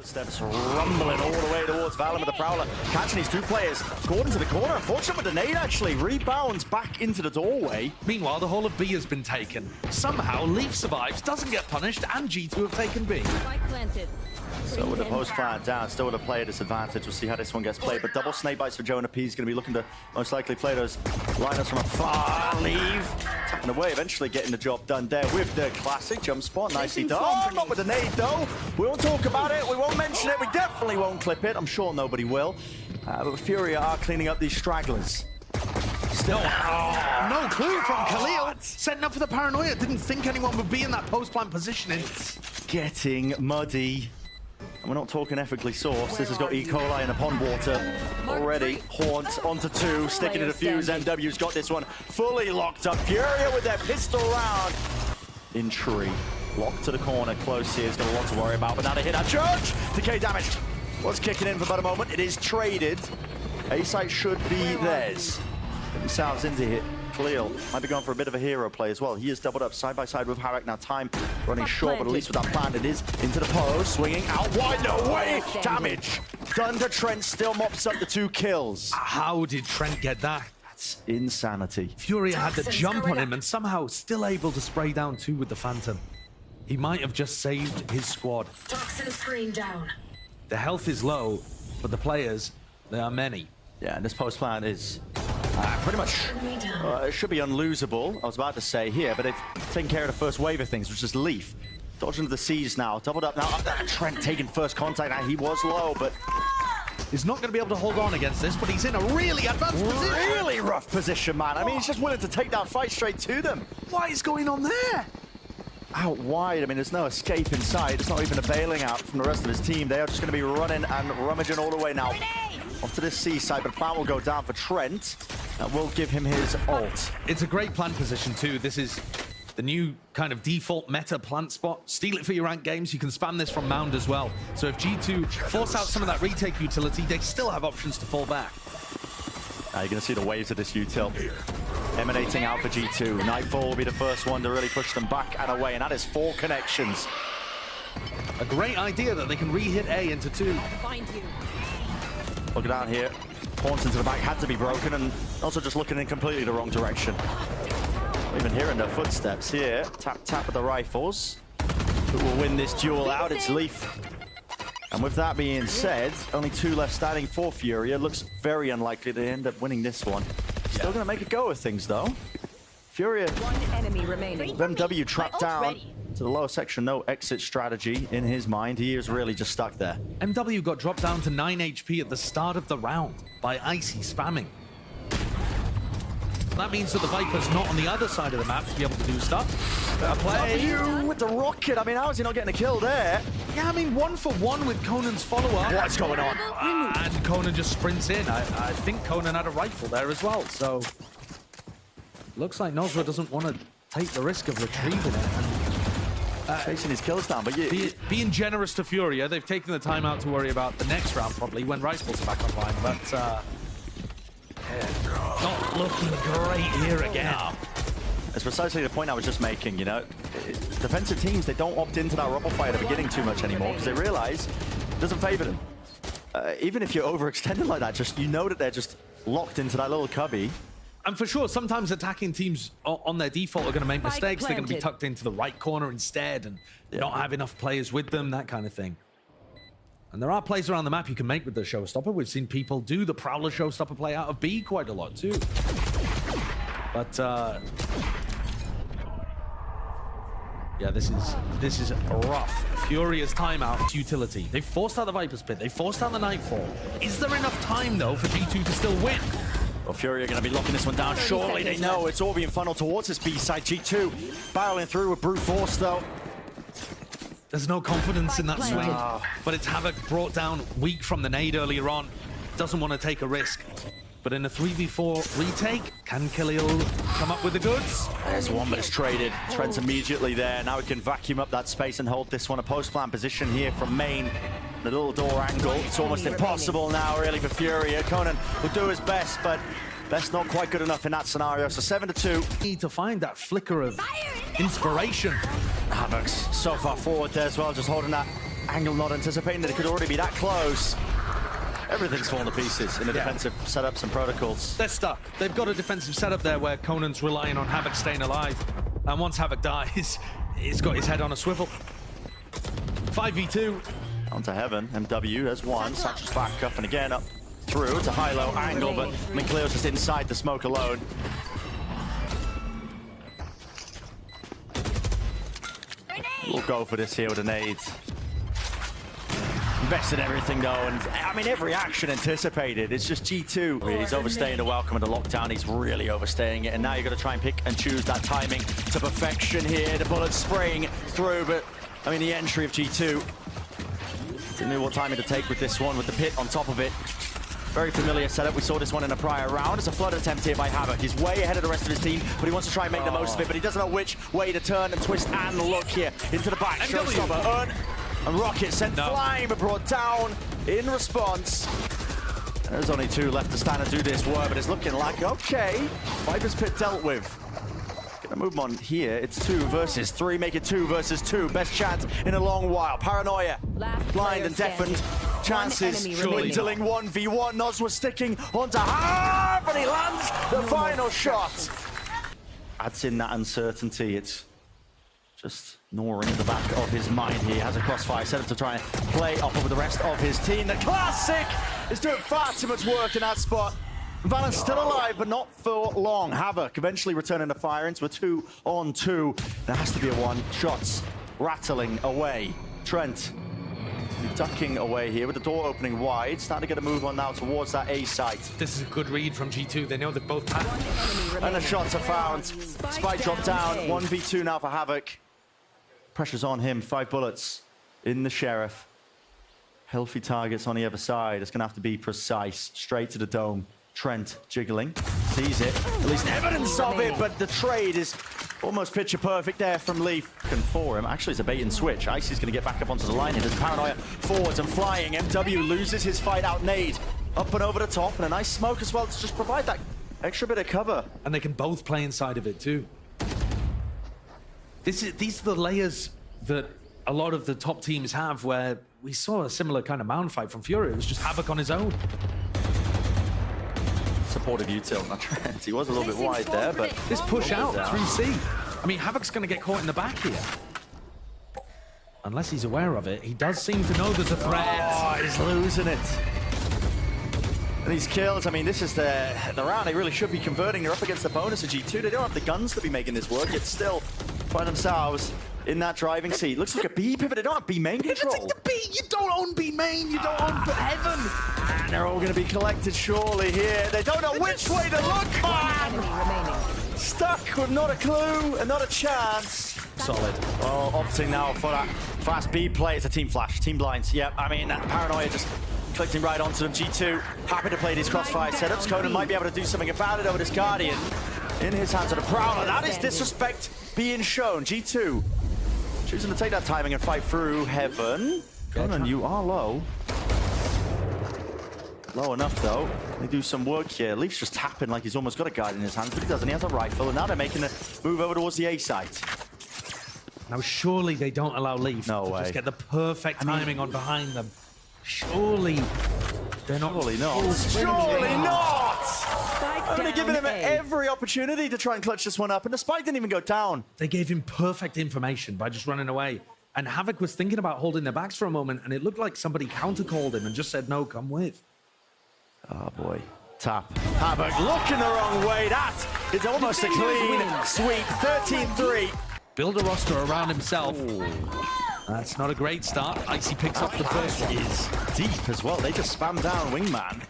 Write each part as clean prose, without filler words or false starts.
Steps rumbling all the way towards Valor with the Prowler. Catching these two players. Gordon to the corner. Unfortunate with the nade, actually. Rebounds back into the doorway. Meanwhile, the whole of B has been taken. Somehow, Leaf survives, doesn't get punished, and G2 have taken B. So with the post plant down, still with a player disadvantage. We'll see how this one gets played. But double snake bites for Jonah P. He's going to be looking to most likely play those lineups from afar. Leave. Tapping away, eventually getting the job done there with the classic jump spot. Nicely done. Oh, not with the nade though. We won't talk about it. We won't mention it. We definitely won't clip it. I'm sure nobody will. But FURIA are cleaning up these stragglers. Still. Oh, no clue from Khalil. Setting up for the paranoia. Didn't think anyone would be in that post plant positioning. It's getting muddy. And we're not talking ethically sourced. This has got E. coli in the pond water already. Haunt onto two, sticking to the fuse. MW's got this one fully locked up. FURIA with their pistol round. In tree. Locked to the corner, close here. He's got a lot to worry about. But now they hit that church. Decay damage was kicking in for about a moment. It is traded. A-site should be theirs. Get themselves into here. Khalil might be going for a bit of a hero play as well. He is doubled up side by side with Harak. Now time running short, but at least with that plan, it is into the post, swinging out wide. No way! Damage done to Trent. Still mops up the 2 kills. How did Trent get that? That's insanity. FURIA had the jump on him and somehow still able to spray down 2 with the Phantom. He might have just saved his squad. Toxin screen down. The health is low, but the players, there are many. Yeah, and this post plan is pretty much, it should be unlosable, I was about to say here, but they've taken care of the first wave of things, which is Leaf. Dodging the seas now, doubled up now. Trent taking first contact, now he was low, but he's not going to be able to hold on against this, but he's in a really advanced position. Really rough position, man. I mean, he's just willing to take that fight straight to them. What is going on there? Out wide, I mean, there's no escape in sight. It's not even a bailing out from the rest of his team. They are just going to be running and rummaging all the way now. Off to this seaside, but plan will go down for Trent. That will give him his ult. It's a great plant position too. This is the new kind of default meta plant spot. Steal it for your ranked games. You can spam this from Mound as well. So if G2 force out some of that retake utility, they still have options to fall back. Now you're going to see the waves of this util emanating out for G2. Nightfall will be the first one to really push them back and away, and that is 4 connections. A great idea that they can re-hit A into 2. Look down here. Haunts into the back had to be broken, and also just looking in completely the wrong direction. Even hearing their footsteps here. Tap, tap with the rifles. Who will win this duel out? It's Leaf. And with that being said, only 2 left standing for FURIA. Looks very unlikely to end up winning this one. Still going to make a go of things, though. FURIA, 1 enemy remaining. MW trapped down to the lower section. No exit strategy in his mind. He is really just stuck there. MW got dropped down to 9 HP at the start of the round by Icy spamming. That means that the Viper's not on the other side of the map to be able to do stuff. Better play with the rocket. I mean, how is he not getting a kill there? Yeah, I mean, 1 for 1 with Conan's follow-up. What's going on? And Conan just sprints in. I think Conan had a rifle there as well, so looks like Nozra doesn't want to take the risk of retrieving it. Chasing his kills down, but being generous to FURIA, they've taken the time out to worry about the next round probably when rifles are back online, but not looking great here again. No. It's precisely the point I was just making, you know. Defensive teams, they don't opt into that rubble fight at the beginning too much anymore because they realize it doesn't favor them. Even if you're overextended like that, just you know that they're just locked into that little cubby. And for sure, sometimes attacking teams on their default are going to make mistakes. They're going to be tucked into the right corner instead and not have enough players with them, that kind of thing. And there are plays around the map you can make with the showstopper. We've seen people do the Prowler showstopper play out of B quite a lot too. But yeah, this is rough. FURIA's timeout utility. They forced out the Viper's Pit. They forced out the Nightfall. Is there enough time though for G2 to still win? Well, FURIA are going to be locking this one down. Surely they know it's all being funneled towards this B side. G2 barreling through with brute force though. There's no confidence in that swing, but it's Havoc brought down weak from the nade earlier on. Doesn't want to take a risk. But in a 3v4 retake, can Khalil come up with the goods? There's one, but it's traded. Trent's immediately there. Now we can vacuum up that space and hold this one. A post-plant position here from main. The little door angle. It's almost impossible now, really, for FURIA. Conan will do his best, but best not quite good enough in that scenario. So 7-2. Need to find that flicker of inspiration. Havoc's so far forward there as well, just holding that Angle not anticipating that it could already be that close. Everything's fallen to pieces in the defensive setups and protocols. They're stuck. They've got a defensive setup there where Conan's relying on Havoc staying alive. And once Havoc dies, he's got his head on a swivel. 5v2. Onto Heaven. MW has one. Satchel's back up and again up through. It's a high-low angle, but McCleo's just inside the smoke alone. We'll go for this here with a nade. Invested everything though, and I mean every action anticipated. It's just G2. He's overstaying the welcome and the lockdown. He's really overstaying it, and now you've got to try and pick and choose that timing to perfection here. The bullet spraying through, but I mean the entry of G2. Didn't know what timing to take with this one, with the pit on top of it. Very familiar setup. We saw this one in a prior round. It's a flood attempt here by Havoc. He's way ahead of the rest of his team, but he wants to try and make the most of it, but he doesn't know which way to turn and twist and look here. Into the back. Showstopper. And Rocket sent flying, but brought down in response. There's only two left to stand and do this work, but it's looking like, okay, Viper's Pit dealt with. Gonna move on here. It's 2 versus 3, make it 2 versus 2. Best chance in a long while. Paranoia, blind and deafened. Chances dwindling 1v1. Noz was sticking onto half, and he lands the final shot. Adds in that uncertainty. It's just gnawing at the back of his mind. He has a crossfire set up to try and play off with the rest of his team. The Classic is doing far too much work in that spot. Valent's still alive, but not for long. Havoc eventually returning to fire into a 2-on-2. There has to be a 1. Shots rattling away. Trent ducking away here with the door opening wide. Starting to get a move on now towards that A site. This is a good read from G2. They know they've both passed. And the shots are found. Spike dropped down. 1v2 now for Havoc. Pressure's on him. 5 bullets in the Sheriff. Healthy targets on the other side. It's going to have to be precise. Straight to the dome. Trent jiggling. Sees it. At least evidence of it, but the trade is almost picture perfect there from Leaf. For him. Actually, it's a bait and switch. Icy's going to get back up onto the line here. There's Paranoia forwards and flying. MW loses his fight out nade. Up and over the top, and a nice smoke as well to just provide that extra bit of cover. And they can both play inside of it too. These are the layers that a lot of the top teams have, where we saw a similar kind of mound fight from FURIA. It was just Havoc on his own. Supportive util, not Trent. He was a little bit wide there, but this push out through C. I mean, Havoc's going to get caught in the back here. Unless he's aware of it. He does seem to know there's a threat. Oh, he's losing it. And these kills, I mean, this is the round they really should be converting. They're up against the bonus of G2. They don't have the guns to be making this work, yet still find themselves in that driving seat. Looks like a B pivot. They don't have B main control. It's the B. You don't own B main. You don't own Heaven. And they're all going to be collected surely here. They don't know which way to look, man. Stuck with not a clue and not a chance. Solid. Well, opting now for that fast B play. It's a team flash, team blinds. Yep, I mean, Paranoia just clicking right onto them. G2 happy to play these crossfire setups. Conan might be able to do something about it over this Guardian. In his hands on the Prowler. That is disrespect being shown. G2 choosing to take that timing and fight through Heaven. Conan, you are low. Low enough, though. They do some work here. Leaf's just tapping like he's almost got a guard in his hands, but he doesn't. He has a rifle, and now they're making the move over towards the A site. Now, surely they don't allow Leaf to just get the perfect timing on behind them. Surely they're not. Surely not. Surely not! I'm going to give him every opportunity to try and clutch this one up, and the spike didn't even go down. They gave him perfect information by just running away. And Havoc was thinking about holding their backs for a moment, and it looked like somebody counter-called him and just said, no, come with. Oh, boy. Tap. Havoc looking the wrong way. That is almost a clean sweep. 13-3. Build a roster around himself. Ooh. That's not a great start. Icy picks up the first one. Is deep as well. They just spam down Wingman.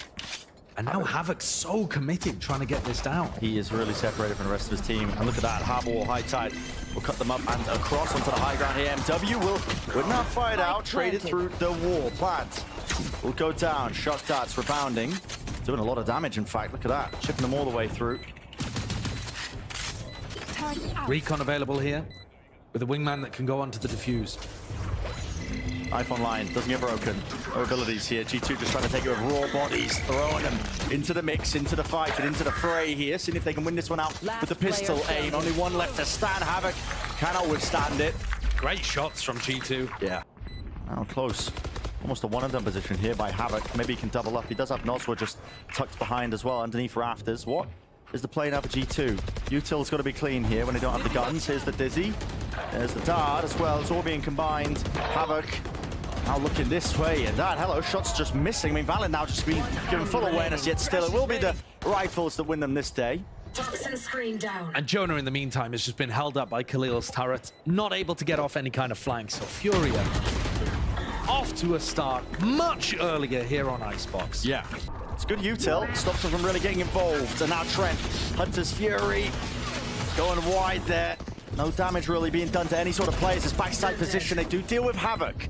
And now Havoc's so committed trying to get this down. He is really separated from the rest of his team. And look at that. Harbor wall, high tide. We'll cut them up and across onto the high ground here. MW will not fight out. Traded through the wall. Plant will go down. Shock darts rebounding. Doing a lot of damage, in fact. Look at that. Chipping them all the way through. Recon available here with a Wingman that can go onto the defuse. Knife online, doesn't get broken. No abilities here. G2 just trying to take it with raw bodies, throwing them into the mix, into the fight, and into the fray here. Seeing if they can win this one out with the pistol aim. Only one left to stand. Havoc cannot withstand it. Great shots from G2. Yeah. Now close. Almost a one-and-done position here by Havoc. Maybe he can double up. He does have Noswa just tucked behind as well, underneath rafters. What is the play now for G2? Util's got to be clean here when they don't have the guns. Here's the Dizzy. There's the Dart as well. It's all being combined. Havoc now looking this way, and that, hello, shots just missing. I mean, Valen now just being given full awareness, yet still it will be the Rifles that win them this day. Toxin screen down. And Jonah, in the meantime, has just been held up by Khalil's turret, not able to get off any kind of flank. So FURIA off to a start much earlier here on Icebox. Yeah. It's good util, stops them from really getting involved. And now Trent, Hunter's Fury, going wide there. No damage really being done to any sort of players. This backside position, they do deal with Havoc.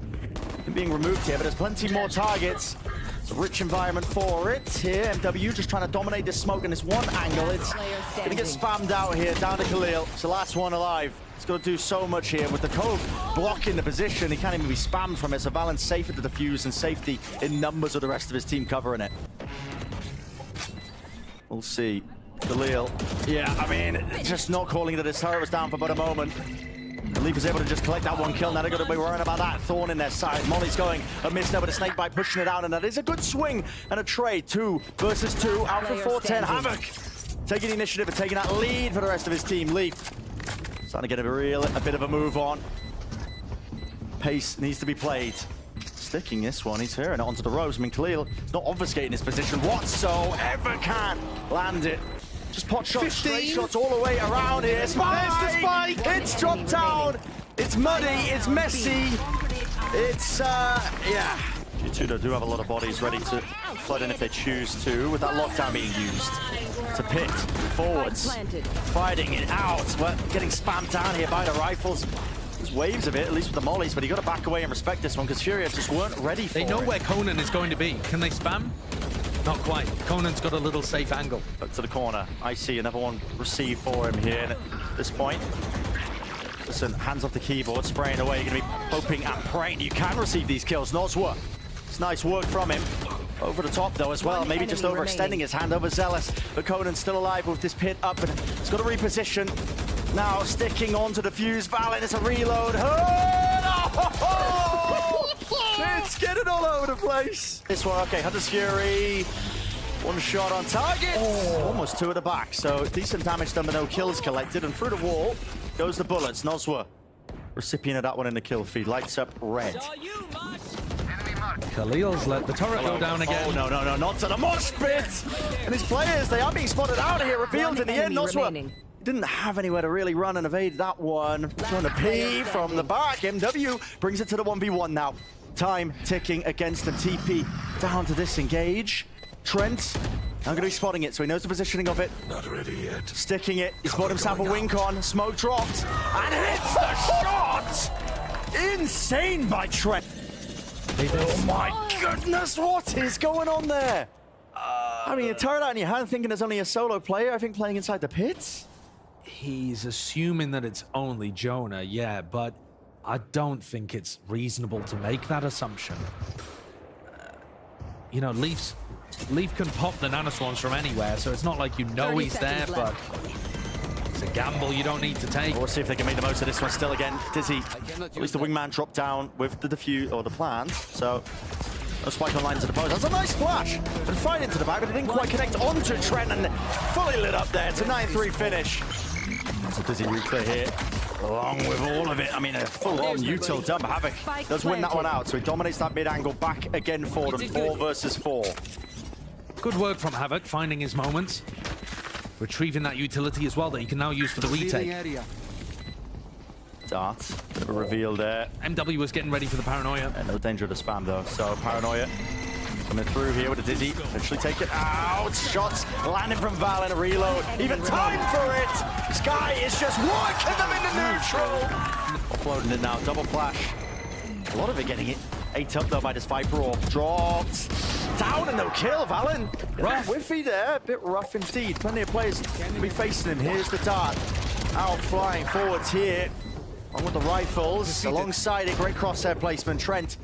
They're being removed here, but there's plenty more targets. It's a rich environment for it here. MW just trying to dominate this smoke in this one angle. It's going to get spammed out here, down to Khalil. It's the last one alive. He's got to do so much here. With the Cove blocking the position, he can't even be spammed from it. So Valen's safe at the defuse and safety in numbers with the rest of his team covering it. We'll see. Khalil, yeah, I mean, just not calling that his turret was down for but a moment. Leaf is able to just collect that one kill. Now they're going to be worrying about that thorn in their side. Molly's going amiss there with a snake bite, pushing it out, and that is a good swing and a trade. 2 versus 2. Alpha 410. Havoc taking the initiative and taking that lead for the rest of his team. Leaf starting to get a bit of a move on. Pace needs to be played. Sticking this one, he's hearing it onto the ropes. I mean, Khalil is not obfuscating his position whatsoever. Can land it. Just pot shots, 15. straight shots all the way around here. Spike! There's the spike! It's dropped down. It's muddy. It's messy. It's, yeah. G2 do have a lot of bodies ready to flood in if they choose to, with that lockdown being used. To pit forwards, fighting it out. We're getting spammed down here by the Rifles. There's waves of it, at least with the mollies, but you got to back away and respect this one because Furia just weren't ready for it. They know where Conan is going to be. Can they spam? Not quite. Conan's got a little safe angle. Up to the corner. I see another one received for him here. And at this point, listen, hands off the keyboard, spraying away. You're going to be hoping and praying you can receive these kills. Noswa. It's nice work from him. Over the top, though, as well. Maybe just overextending his hand over Zealous. But Conan's still alive with this pit up. And he's got to reposition. Now sticking onto the fuse. Valen, it's a reload. It's getting all over the place. This one, okay, Hunter's Fury. One shot on target. Almost 2 at the back. So decent damage done, but no kills collected. And through the wall goes the bullets. Noswa, recipient of that one in the kill feed. Lights up red. Khalil's let the turret go down again. Oh, no, not to the mosh pit. And his players, they are being spotted out of here. Revealed in the end. Noswa didn't have anywhere to really run and evade that one. Trying to P from the back. MW brings it to the 1v1 now. Time ticking against the TP. Down to disengage. Trent, I'm going to be spotting it, so he knows the positioning of it. Not ready yet. Sticking it. He's got himself a wink on. Smoke dropped. And hits the shot! Insane by Trent. Oh my goodness, what is going on there? I mean, a turret out in your hand thinking there's only a solo player, I think, playing inside the pits. He's assuming that it's only Jonah, yeah, but I don't think it's reasonable to make that assumption. You know, Leaf can pop the nanoswarms from anywhere, so it's not like you know he's there, but it's a gamble you don't need to take. We'll see if they can make the most of this one still again. Dizzy, at least the wingman dropped down with the defuse, or the plant, so no spike on line to the post. That's a nice flash, and fight into the back, but it didn't quite connect onto Trent, and fully lit up there. It's a 9-3 finish. So Dizzy reclear here, along with all of it. I mean, a full-on util dump. Havoc does win that one out, so he dominates that mid-angle back again for them. 4 versus 4. Good work from Havoc, finding his moments. Retrieving that utility as well that he can now use for the retake. Dart, bit of a reveal there. MW was getting ready for the paranoia. No danger of the spam though, so paranoia coming through here with a Dizzy. Eventually take it out. Shots landing from Valen, a reload. Even time for it. Sky is just working them into neutral. Offloading it now, double flash. A lot of it getting it ate up though by this Viper Orb. Dropped. Down and no kill, Valen. Rough. Whiffy there, a bit rough indeed. Plenty of players to be facing him. Here's the Dart. Out flying forwards here. On with the Rifles. Alongside it, great crosshair placement. Trent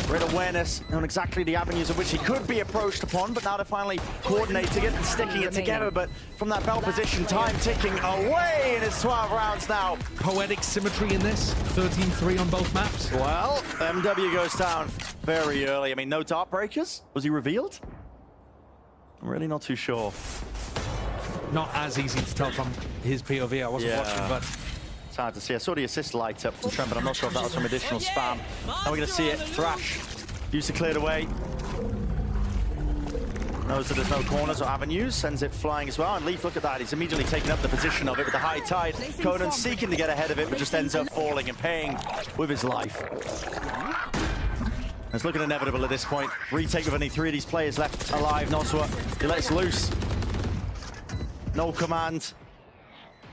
Great awareness on exactly the avenues of which he could be approached upon, but now they're finally coordinating it and sticking it together. But from that bell position, time ticking away, and it's 12 rounds now. Poetic symmetry in this, 13-3 on both maps. Well, MW goes down very early. I mean, no dart breakers? Was he revealed? I'm really not too sure. Not as easy to tell from his POV. I wasn't watching, but it's hard to see. I saw the assist light up from Trent, but I'm not sure if that was from additional spam. Now we're going to see it. Thrash used to clear it away. Knows that there's no corners or avenues, sends it flying as well. And Leaf, look at that. He's immediately taken up the position of it with the high tide. Conan seeking to get ahead of it, but just ends up falling and paying with his life. It's looking inevitable at this point. Retake with only 3 of these players left alive. Noswa, he lets loose. No command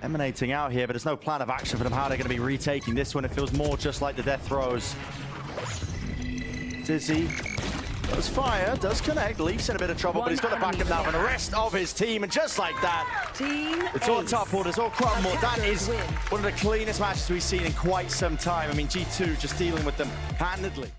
emanating out here, but there's no plan of action for them. How they're going to be retaking this one. It feels more just like the death throws. Dizzy does fire, does connect. Leaf's in a bit of trouble, but he's got to back him now from the rest of his team. And just like that, it's all top orders, all crumbled. That is one of the cleanest matches we've seen in quite some time. I mean, G2 just dealing with them handedly.